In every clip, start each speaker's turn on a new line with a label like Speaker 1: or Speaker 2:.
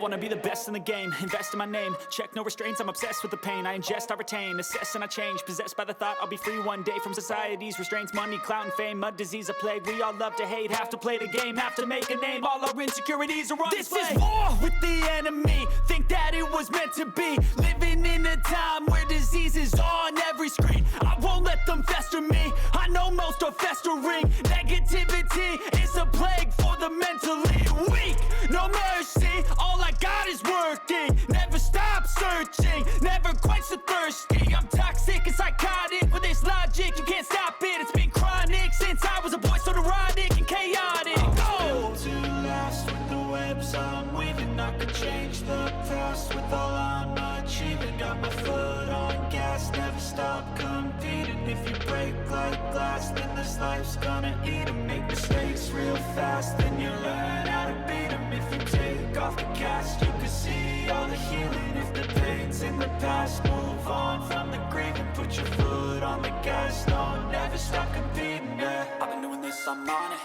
Speaker 1: wanna be the best in the game, invest in my name, check no restraints, I'm obsessed with the pain. I ingest, I retain, assess and I change, possessed by the thought I'll be free one day from society's restraints. Money, clout and fame, mud, disease, a plague. We all love to hate, have to play the game, have to make a name. All our insecurities are on display. This is war with the enemy, think that it was meant to be. Living in a time where disease is on every screen. I won't let them fester me, I know most are festering. Negativity is a plague for the mentally weak. No mercy, all I got is working. Never stop searching, never quench the thirsty. I'm toxic and psychotic, with this logic you can't stop it. It's been chronic since I was a boy, so neurotic and chaotic.
Speaker 2: I'm built to last with the webs I'm weaving. I could change the past with all I'm achieving. Got my foot on gas, never stop competing. If you break like glass, then this life's gonna eat 'em. Make mistakes real fast, then you learn how to beat 'em. If you take off the cast, you can see all the healing. If the pain's in the past, move on from the grieving. Put your foot on the gas, no, never stop competing, yeah. I've been doing this, I'm on it,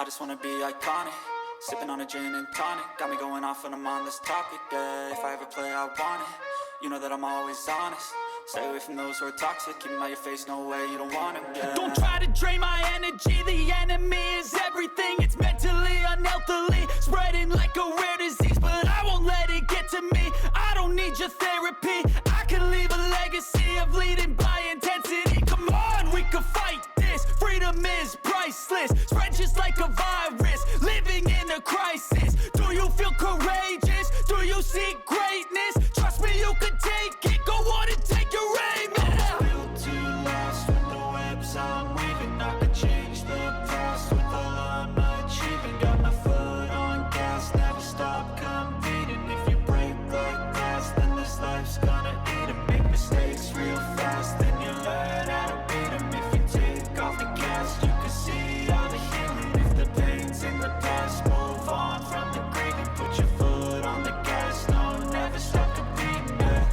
Speaker 2: I just wanna be iconic. Sipping on a gin and tonic, got me going off when I'm on this topic, yeah. If I ever play, I want it, you know that I'm always honest. Stay away from those who are toxic, keep them out your face, no way, you don't want them, yeah. Don't try to drain my energy, the enemy is everything. It's mentally, unhealthily, spreading like a rare disease. But I won't let it get to me, I don't need your therapy. I can leave a legacy of leading by intensity. Come on, we can fight this, freedom is priceless. Spread just like a virus, living in a crisis. Do you feel courageous? Do you seek greatness? Trust me, you can take it, go on and take your aim, yeah. I'm built to last with the webs I'm weaving. I could change the past with all I'm achieving. Got my foot on gas, never stop competing. If you break like glass, then this life's gonna eat 'em. Make mistakes real fast, then you learn how to beat 'em. If you take off the cast, you can see all the healing. If the pain's in the past, move on from the grieving. Put your foot on the gas, no, never stop competing, yeah.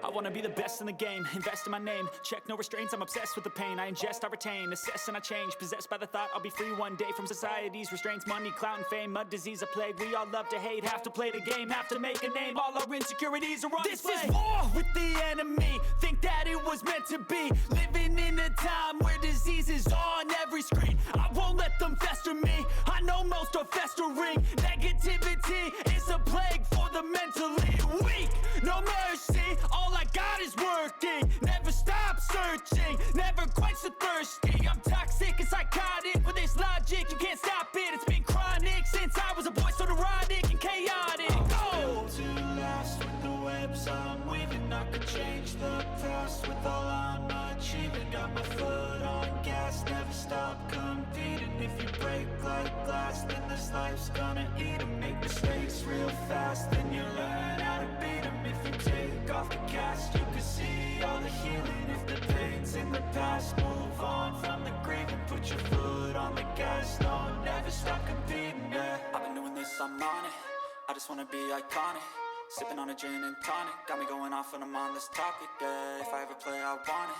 Speaker 1: I wanna be the best in the game, invest in my name, check no restraints, I'm obsessed with the pain. I ingest, I retain, assess and I change, possessed by the thought I'll be free one day from society's restraints. Money, clout and fame, mud, disease, a plague. We all love to hate, have to play the game, have to make a name. All our insecurities are on display. This is war with the enemy, think that it was meant to be. Living in a time where disease is on every screen. I won't let them fester me, I know most are festering. Negativity is a plague for the mentally weak. No mercy, all I got is working. Never stop searching, never quench the thirsty. I'm toxic and psychotic, with this logic you can't stop it. It's been chronic since I was a boy, so neurotic and chaotic.
Speaker 2: I'm built to last with the webs I'm weaving. I could change the past with all I'm achieving. Got my foot on gas, never stop competing. If you break like glass, then this life's gonna eat 'em. Make mistakes real fast, then you learn how to beat 'em. If you take off the cast, you can see all the healing. If the pain's in the past, move on from the grieving. Put your foot on the gas, no, never stop competing, yeah. I've been doing this, I'm on it, I just wanna be iconic. Sipping on a gin and tonic, got me going off when I'm on this topic, yeah. If I ever play, I want it,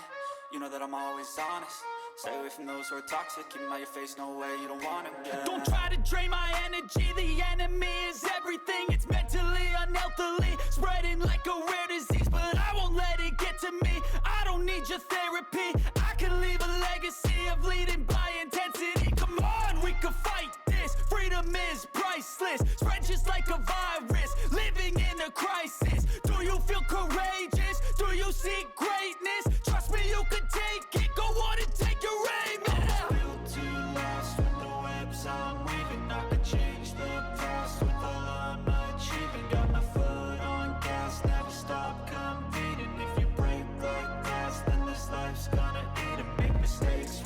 Speaker 2: you know that I'm always honest. Stay away from those who are toxic, keep them out your face, no way, you don't want them, yeah.
Speaker 1: Don't try to drain my energy, the enemy is everything. It's mentally, unhealthily, spreading like a rare disease. But I won't let it get to me, I don't need your therapy. I can leave a legacy of leading by intensity. Come on, we can fight this, freedom is priceless. Spread just like a virus, living in a crisis. Do you feel courageous? Do you seek greatness? Trust me, you can take it, go on and take your aim, yeah.
Speaker 2: I'm built to last with the webs I'm weaving. I could change the past with all I'm achieving. Got my foot on gas, never stop competing. If you break like glass, then this life's gonna eat 'em. Make mistakes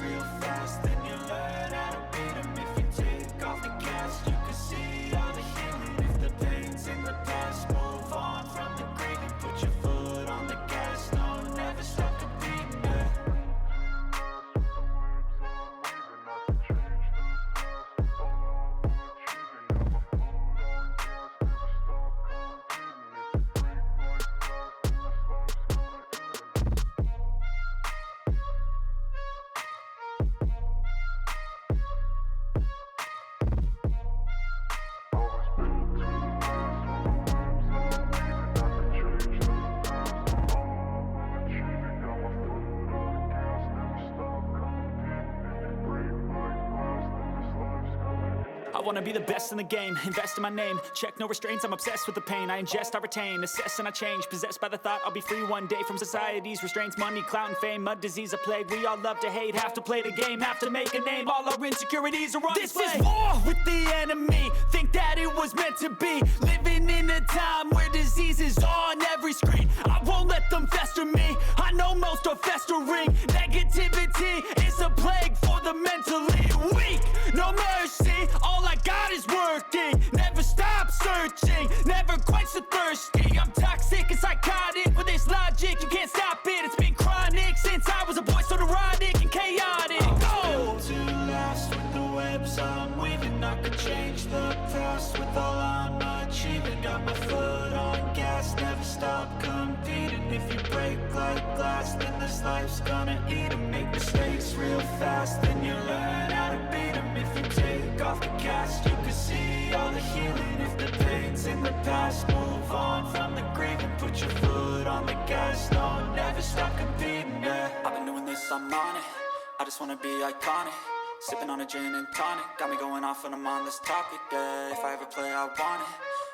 Speaker 1: wanna be the best in the game, invest in my name, check no restraints, I'm obsessed with the pain. I ingest, I retain, assess and I change, possessed by the thought I'll be free one day from society's restraints. Money, clout and fame, mud, disease, a plague. We all love to hate, have to play the game, have to make a name. All our insecurities are on display. This is war with the enemy, think that it was meant to be. Living in a time where disease is on every screen. I won't let them fester me, I know most are festering. Negativity is a plague for the mentally weak. No mercy, all I got is working. Never stop searching, never quench the thirsty. I'm toxic and psychotic, with this logic you can't stop it. It's been chronic since I was a boy, so neurotic and chaotic.
Speaker 2: Built to last with the webs I'm weaving. I could change the past with all I'm achieving. Got my foot on gas, never stop competing. If you break like glass, then this life's gonna eat 'em. Make mistakes real fast, then you learn how to beat 'em. If you take off the cast, you can see all the healing. If the pain's in the past, move on from the grieving. Put your foot on the gas, no, never stop competing, yeah. I've been doing this, I'm on it, I just wanna be iconic. Sipping on a gin and tonic, got me going off when I'm on this topic, yeah. If I ever play, I want it,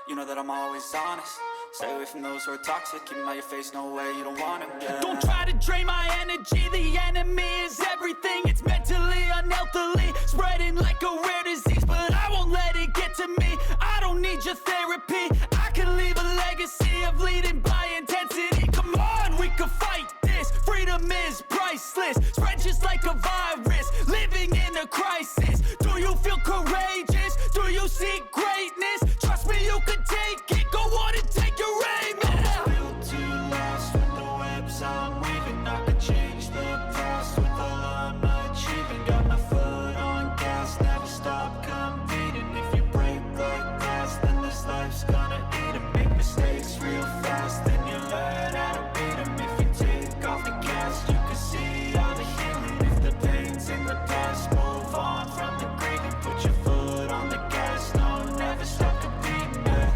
Speaker 2: you know that I'm always honest. Stay away from those who are toxic, keep them out your face, no way, you don't want them, yeah. Don't try to drain my energy, the enemy is everything. It's mentally, unhealthily, spreading like a rare disease. But I won't let it get to me, I don't need your therapy. I can leave a legacy of leading by intensity. Come on, we can fight this, freedom is priceless. Spread just like a virus, living in a crisis. Do you feel courageous? Do you seek greatness? Trust me, you can take it, go on and take your aim, yeah. Built to last with the webs I'm weaving. I could change the past with all I'm achieving. Got my foot on gas, never stop competing. If you break like glass, then this life's gonna eat 'em. Make mistakes real fast, then you learn how to beat 'em. If you take off the cast, you can see all the healing. If the pain's in the past, move on from the grieving. Put your foot on the gas, no, never stop competing, yeah.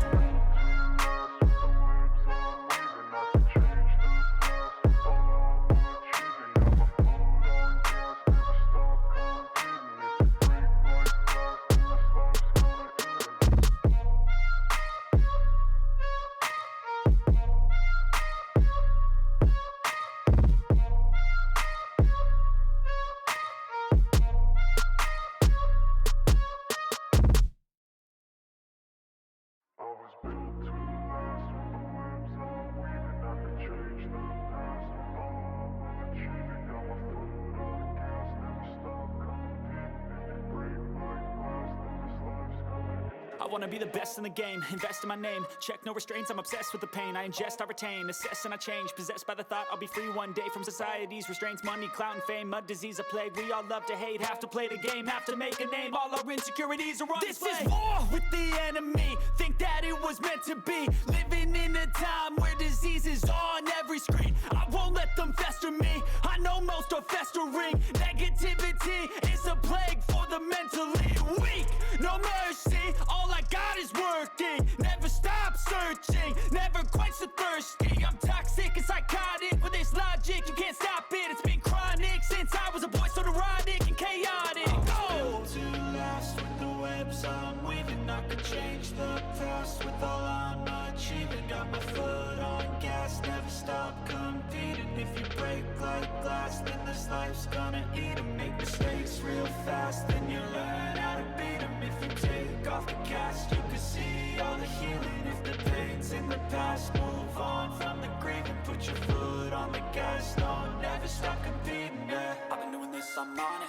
Speaker 1: I wanna be the best in the game, invest in my name, check no restraints, I'm obsessed with the pain. I ingest, I retain, assess and I change, possessed by the thought I'll be free one day from society's restraints. Money, clout and fame, mud, disease, a plague. We all love to hate, have to play the game, have to make a name. All our insecurities are on display. This is war with the enemy, think that it was meant to be. Living in a time where disease is on every screen. I won't let them fester me, I know most are festering. Negativity is a plague for the mentally weak. No mercy, all I got is working. Never stop searching, never quench the thirsty. I'm toxic and psychotic, with this logic you can't stop it. It's been chronic since I was a boy, so neurotic and chaotic.
Speaker 2: Built to last with the webs I'm weaving. I could change the past with all I'm achieving. Got my foot on gas, never stop competing. If you break like glass, then this life's gonna eat 'em. Make mistakes real fast, then you learn how to beat 'em. If you take off the cast, you can see all the healing. If the pain's in the past, move on from the grieving. Put your foot on the gas, no, never stop competing, yeah. I've been doing this, I'm on it,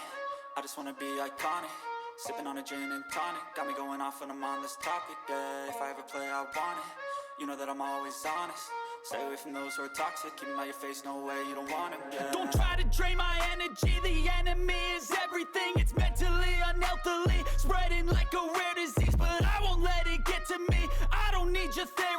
Speaker 2: I just wanna be iconic. Sipping on a gin and tonic, got me going off when I'm on this topic, yeah. If I ever play, I want it, you know that I'm always honest. Stay away from those who are toxic, keep them out your face, no way, you don't want them, yeah.
Speaker 1: Don't try to drain my energy, the enemy is everything. It's mentally, unhealthily, spreading like a rare disease. But I won't let it get to me, I don't need your therapy.